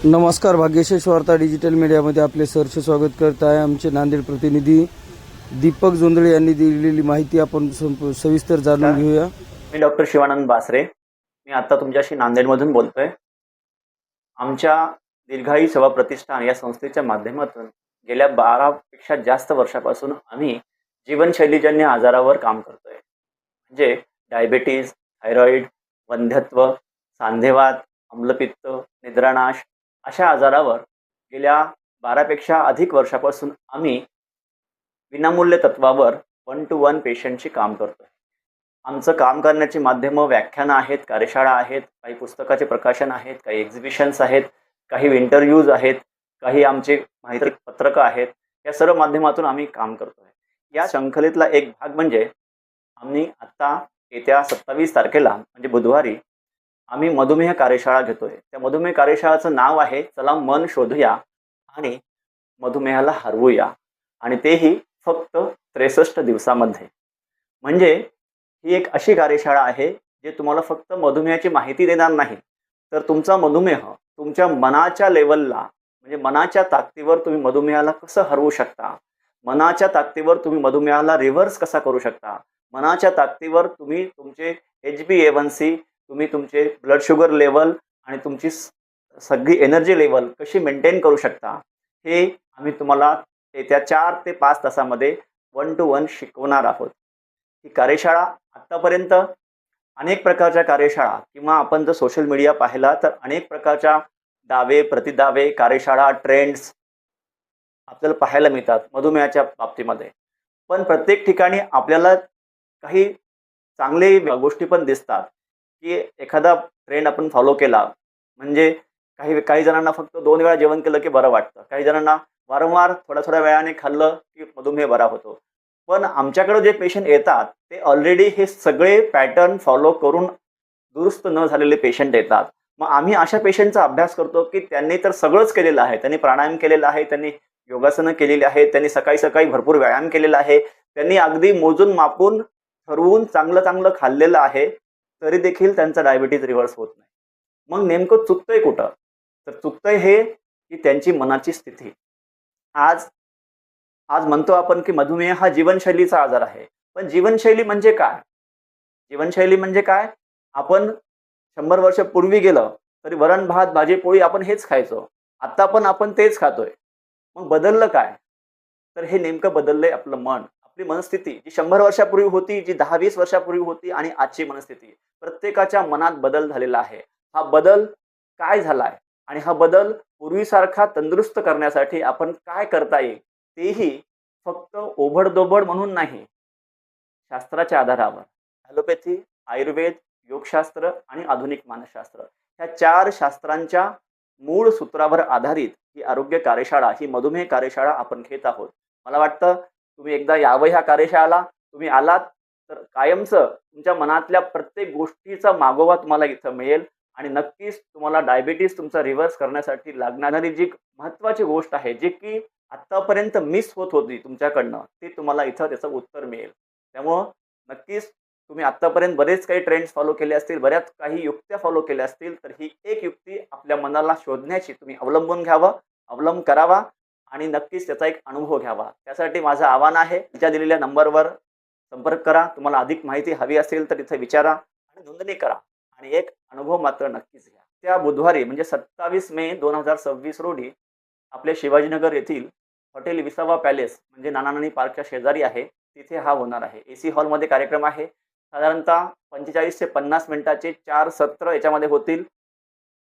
नमस्कार. भाग्यशेष वार्ता डिजिटल मीडियामध्ये आपले सहर्ष स्वागत करत आहे. आमचे नांदेड प्रतिनिधी दीपक जोंधळे यांनी दिलेली माहिती आपण सविस्तर जाणून घेऊया. मी डॉक्टर शिवानंद बासरे. मी आता तुमच्याशी नांदेडमधून बोलतोय. आमच्या दीर्घायू सेवा प्रतिष्ठान या संस्थेच्या माध्यमातून गेल्या 12 पेक्षा जास्त वर्षापासून आम्ही जीवनशैलीजन्य आजारावर काम करतोय. म्हणजे डायबिटीज, थायरॉइड, वंध्यत्व, सांधेवात, अम्लपित्त, निद्रानाश अशा आजारावर गेल्या 12 पेक्षा अधिक वर्षापासून आम्ही विनामूल्य तत्वावर 1 to 1 पेशंटशी काम करतोय. आमचं काम करण्याची माध्यमं व्याख्यानं आहेत, कार्यशाळा आहेत, काही पुस्तकाचे प्रकाशन आहेत, काही एक्झिबिशन्स आहेत, काही इंटरव्ह्यूज आहेत, काही आमचे माहिती पत्रकं आहेत. या सर्व माध्यमातून आम्ही काम करतोय. या शृंखलेतला एक भाग म्हणजे आम्ही आत्ता येत्या 27 तारखेला म्हणजे बुधवारी आम्ही मधुमेह कार्यशाळा घेतोय. त्या मधुमेह कार्यशाळेचं नाव आहे चला मन शोधूया आणि मधुमेहाला हरवूया, आणि तेही फक्त 63 दिवसामध्ये. म्हणजे ही एक अशी कार्यशाळा आहे जे तुम्हाला फक्त मधुमेहाची माहिती देणार नाही, तर तुमचा मधुमेह तुमच्या मनाच्या लेवलला म्हणजे मनाच्या ताकदीवर तुम्ही मधुमेहाला कसं हरवू शकता, मनाच्या ताकदीवर तुम्ही मधुमेहाला रिव्हर्स कसा करू शकता, मनाच्या ताकदीवर तुम्ही तुमचे HbA1c, तुम्ही तुमचे ब्लड शुगर लेवल आणि तुमची सगळी एनर्जी लेवल कशी मेंटेन करू शकता, हे आम्ही तुम्हाला येत्या 4 ते 5 तासामध्ये 1 to 1 शिकवणार आहोत. ही कार्यशाळा आत्तापर्यंत अनेक प्रकारच्या कार्यशाळा किंवा आपण जर सोशल मीडिया पाहिला तर अनेक प्रकारच्या दावे प्रतिदावे कार्यशाळा ट्रेंड्स आपल्याला पाहायला मिळतात मधुमेहाच्या बाबतीमध्ये. पण प्रत्येक ठिकाणी आपल्याला काही चांगले गोष्टी पण दिसतात की एखादा ट्रेंड आपण फॉलो केला म्हणजे काही जणांना फक्त 2 वेळा जेवण केलं की बरं वाटतं, काही जणांना वारंवार थोड्या वेळाने खाल्लं की मधुमेह बरा होतो. पण आमच्याकडे जे पेशंट येतात ते ऑलरेडी हे सगळे पॅटर्न फॉलो करून दुरुस्त न झालेले पेशंट येतात. मग आम्ही अशा पेशंटचा अभ्यास करतो की त्यांनी तर सगळंच केलेलं आहे, त्यांनी प्राणायाम केलेला आहे, त्यांनी योगासनं केलेली आहेत, त्यांनी सकाळी भरपूर व्यायाम केलेला आहे, त्यांनी अगदी मोजून मापून ठरवून चांगलं खाल्लेलं आहे, तरी देखील त्यांचा डायबिटीज रिव्हर्स होत नाही. मग नेमकं चुकतंय कुठं? तर चुकतंय हे की त्यांची मनाची स्थिती. आज म्हणतो आपण की मधुमेह हा जीवनशैलीचा आजार आहे. पण जीवनशैली म्हणजे काय? जीवनशैली म्हणजे काय? आपण 100 वर्षापूर्वी गेलं तरी वरण भात भाजी पोळी आपण हेच खायचो. आता पण आपण तेच खातोय. मग बदललं काय? तर हे नेमकं बदललंय आपलं मन, आपली मनस्थिती जी 100 वर्षापूर्वी होती, जी 10-20 वर्षापूर्वी होती, आणि आजची मनस्थिती. प्रत्येकाच्या मनात बदल झालेला आहे. हा बदल काय झालाय आणि हा बदल पूर्वीसारखा तंदुरुस्त करण्यासाठी आपण काय करता येईल, तेही फक्त ओबडधोबड म्हणून नाही, शास्त्राच्या आधारावर. ॲलोपॅथी, आयुर्वेद, योगशास्त्र आणि आधुनिक मानसशास्त्र ह्या 4 शास्त्रांच्या मूळ सूत्रावर आधारित ही आरोग्य कार्यशाळा, ही मधुमेह कार्यशाळा आपण घेत आहोत. मला वाटतं तुम्ही एकदा यावं ह्या कार्यशाळेला. तुम्ही आलात तर कायमचं तुमच्या मनातल्या प्रत्येक गोष्टीचा मागोवा तुम्हाला इथं मिळेल, आणि नक्कीच तुम्हाला डायबिटीज तुमचा रिव्हर्स करण्यासाठी लागणारी जी महत्त्वाची गोष्ट आहे, जी की आत्तापर्यंत मिस होत होती तुमच्याकडनं, ते तुम्हाला इथं त्याचं उत्तर मिळेल. त्यामुळं नक्कीच तुम्ही आत्तापर्यंत बरेच काही ट्रेंड्स फॉलो केले असतील, बऱ्याच काही युक्त्या फॉलो केल्या असतील, तर ही एक युक्ती आपल्या मनाला शोधण्याची तुम्ही अवलंब करावा आणि नक्कीच त्याचा एक अनुभव घ्यावा. त्यासाठी माझं आव्हान आहे, तुमच्या दिलेल्या नंबरवर संपर्क करा. तुम्हाला अधिक माहिती हवी असेल तर इथे विचारा आणि नोंदणी करा, आणि एक अनुभव मात्र नक्कीच घ्या. त्या बुधवारी म्हणजे 27 मे 2026 रोजी आपल्या शिवाजीनगर येथील हॉटेल विसावा पॅलेस म्हणजे नाना नानी पार्कच्या शेजारी आहे, तिथे हा होणार आहे. AC हॉलमध्ये कार्यक्रम आहे. साधारणतः 45 ते 50 मिनिटाचे 4 सत्र याच्यामध्ये होतील.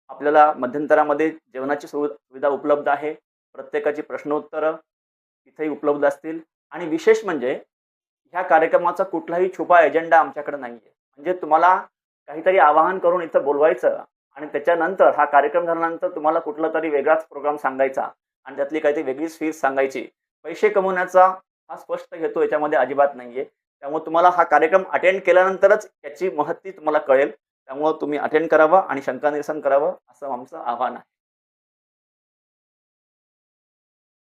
आपल्याला मध्यंतरामध्ये जेवणाची सुविधा उपलब्ध आहे. प्रत्येकाची प्रश्नोत्तरं इथेही उपलब्ध असतील, आणि विशेष म्हणजे ह्या कार्यक्रमाचा कुठलाही छुपा एजेंडा आमच्याकडे नाहीये. म्हणजे तुम्हाला काहीतरी आवाहन करून इथं बोलवायचं आणि त्याच्यानंतर हा कार्यक्रम झाल्यानंतर तुम्हाला कुठला तरी वेगळाच प्रोग्राम सांगायचा आणि त्यातली काहीतरी वेगळीच फीस सांगायची. पैसे कमवण्याचा हा स्पष्ट हेतू याच्यामध्ये अजिबात नाहीये. त्यामुळे तुम्हाला हा कार्यक्रम अटेंड केल्यानंतरच याची महत्त्व तुम्हाला कळेल. त्यामुळे तुम्ही अटेंड करावं आणि शंका निरसन करावं असं आमचं आव्हान आहे.